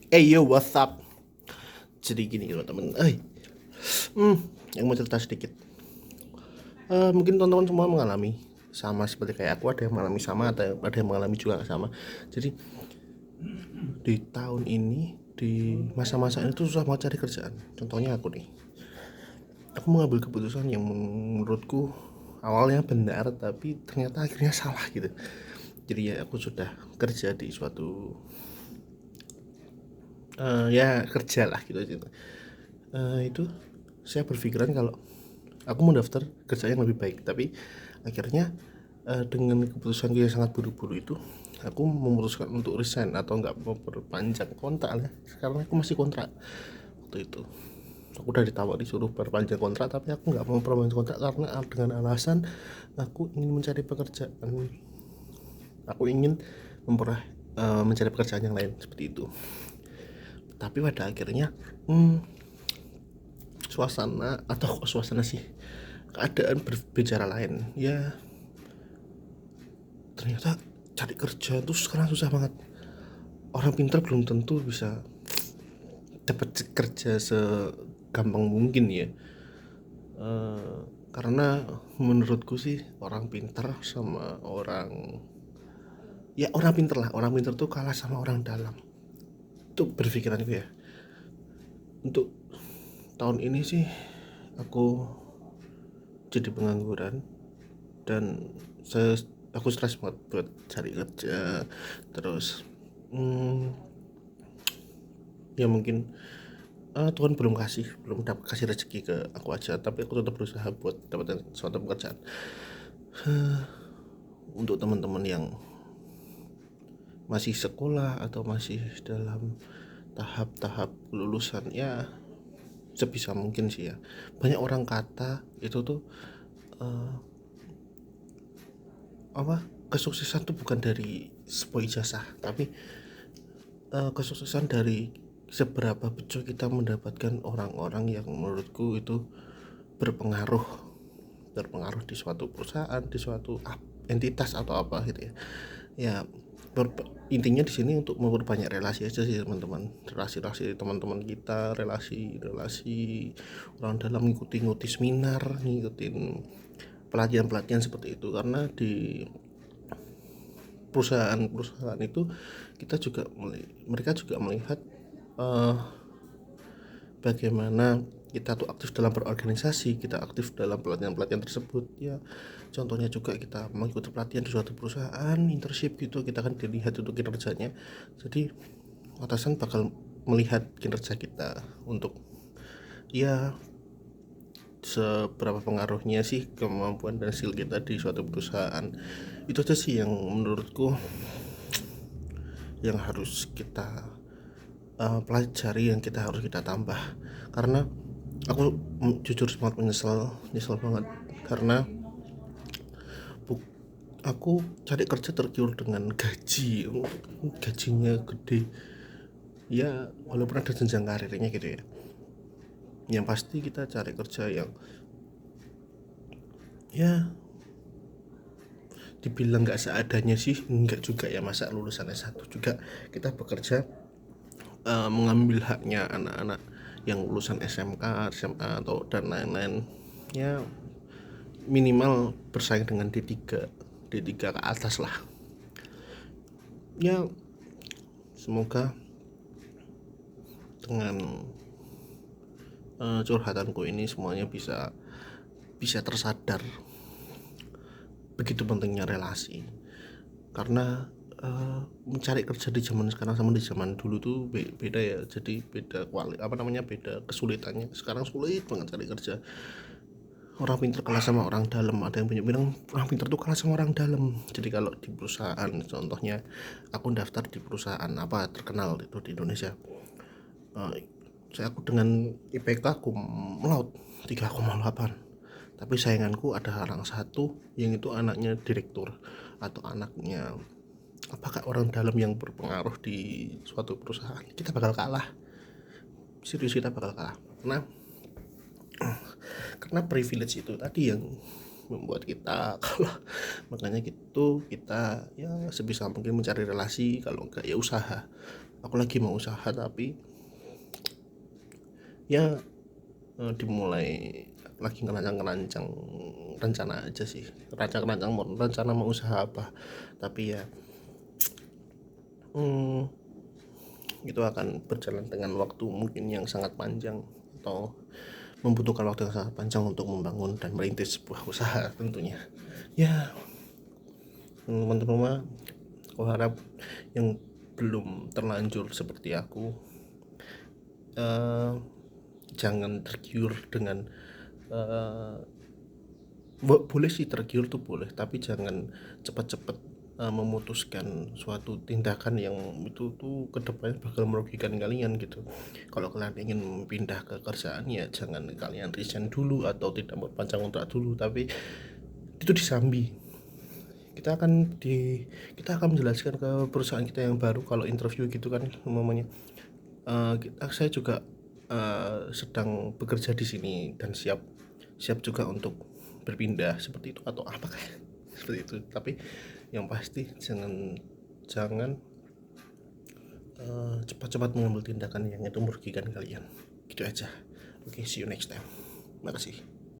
Yo, what's up? Jadi gini teman-teman, yang mau cerita sedikit. Mungkin teman-teman semua mengalami sama seperti kayak aku, ada yang mengalami sama, ada yang mengalami juga sama. Jadi di tahun ini, di masa-masa ini tuh susah banget cari kerjaan. Contohnya aku nih, aku mengambil keputusan yang menurutku awalnya benar, tapi ternyata akhirnya salah gitu. Jadi ya aku sudah kerja di suatu ya kerja lah gitu. Itu saya berpikiran kalau aku mau daftar kerja yang lebih baik, tapi akhirnya dengan keputusan yang sangat buru-buru itu aku memutuskan untuk resign atau nggak memperpanjang kontrak ya, karena aku masih kontrak waktu itu. Aku udah ditawar disuruh perpanjang kontrak, tapi aku nggak mau perpanjang kontrak karena dengan alasan aku ingin mencari pekerjaan, aku ingin mencari pekerjaan yang lain seperti itu. Tapi pada akhirnya suasana sih, keadaan berbicara lain ya. Ternyata cari kerja tuh sekarang susah banget. Orang pintar belum tentu bisa dapat kerja segampang mungkin ya. Karena menurutku sih orang pintar sama orang pintar lah, orang pintar tuh kalah sama orang dalam. Itu berpikiranku ya. Untuk tahun ini sih aku jadi pengangguran dan aku stres banget buat cari kerja. Terus ya mungkin Tuhan belum dapat kasih rezeki ke aku aja, tapi aku tetap berusaha buat dapetin suatu pekerjaan. Untuk teman-teman yang masih sekolah atau masih dalam tahap-tahap lulusan ya, sebisa mungkin sih ya, banyak orang kata itu tuh kesuksesan tuh bukan dari sebuah ijazah, tapi kesuksesan dari seberapa bejo kita mendapatkan orang-orang yang menurutku itu berpengaruh di suatu perusahaan, di suatu entitas atau apa gitu ya. Ya intinya di sini untuk memperbanyak relasi aja sih teman-teman, relasi teman-teman kita, relasi orang dalam, ngikutin seminar, ngikutin pelatihan seperti itu. Karena di perusahaan itu mereka juga melihat bagaimana kita tuh aktif dalam berorganisasi, kita aktif dalam pelatihan tersebut ya. Contohnya juga kita mengikuti pelatihan di suatu perusahaan, internship gitu, kita kan dilihat untuk kinerjanya. Jadi atasan bakal melihat kinerja kita untuk ya seberapa pengaruhnya sih kemampuan dan skill kita di suatu perusahaan. Itu aja sih yang menurutku yang harus kita pelajari, yang harus kita tambah. Karena aku jujur sangat nyesel banget karena aku cari kerja tergiur dengan gajinya gede ya, walaupun ada jenjang karirnya gitu ya. Yang pasti kita cari kerja yang ya dibilang nggak seadanya sih, nggak juga ya, masa lulusan S1 juga kita bekerja mengambil haknya anak-anak yang lulusan SMK, SMA atau dan lain-lain ya. Minimal bersaing dengan D3 ke atas lah ya. Semoga dengan curhatanku ini semuanya bisa tersadar begitu pentingnya relasi. Karena mencari kerja di zaman sekarang sama di zaman dulu tuh beda ya. Jadi beda beda kesulitannya. Sekarang sulit banget cari kerja. Orang pintar kalah sama orang dalam. Ada yang bilang orang pintar tuh kalah sama orang dalam. Jadi kalau di perusahaan, contohnya aku daftar di perusahaan apa terkenal itu di Indonesia, aku dengan IPK aku melaut 3,8, tapi sainganku ada orang satu yang itu anaknya direktur atau anaknya apakah orang dalam yang berpengaruh di suatu perusahaan. Kita bakal kalah, serius, kita bakal kalah. Karena privilege itu tadi yang membuat kita kalah. Makanya gitu, kita ya sebisa mungkin mencari relasi, kalau enggak ya usaha aku lagi mau usaha tapi ya dimulai lagi ngerancang-ngerancang rencana aja sih, rancang-rancang rencana mau usaha apa, tapi ya itu akan berjalan dengan waktu mungkin yang sangat panjang atau membutuhkan waktu yang sangat panjang untuk membangun dan merintis sebuah usaha tentunya. Ya, teman-teman rumah, aku harap yang belum terlanjur seperti aku jangan tergiur dengan boleh sih tergiur tuh boleh, tapi jangan cepat-cepat memutuskan suatu tindakan yang itu tuh kedepannya bakal merugikan kalian gitu. Kalau kalian ingin pindah ke kerjaan ya jangan kalian resign dulu atau tidak memperpanjang kontrak dulu, tapi itu disambi. Kita akan menjelaskan ke perusahaan kita yang baru kalau interview gitu kan, umumnya saya juga sedang bekerja di sini dan siap juga untuk berpindah seperti itu atau apa kayak seperti itu, tapi yang pasti jangan cepat-cepat mengambil tindakan yang itu merugikan kalian, gitu aja. Oke, see you next time. Makasih.